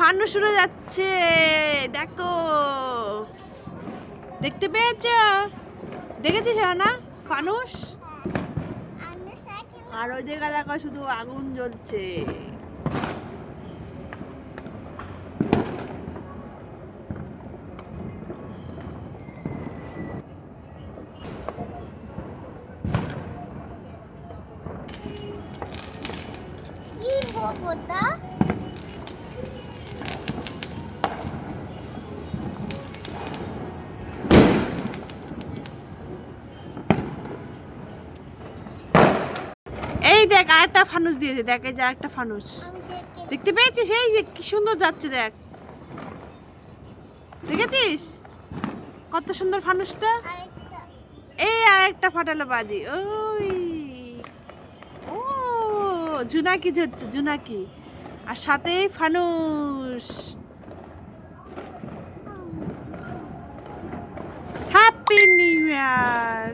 ফানুস উড়ে যাচ্ছে, দেখো। দেখতে পেয়েছ? দেখেছিস না ফানুস? আর ওই জায়গা দেখো শুধু আগুন জ্বলছে। কি বলবোটা? এই দেখ আরেকটা ফানুস দিয়েছে, দেখ এই যে আরেকটা ফানুস। দেখতে পেয়েছিস? এই যে কি সুন্দর যাচ্ছে, দেখ। দেখেছিস কত সুন্দর ফানুসটা? এই আরেকটা ফাটালো বাজি। ওই ও জুনাকি ঝরছে, জুনাকি, আর সাথে ফানুস। Happy new year.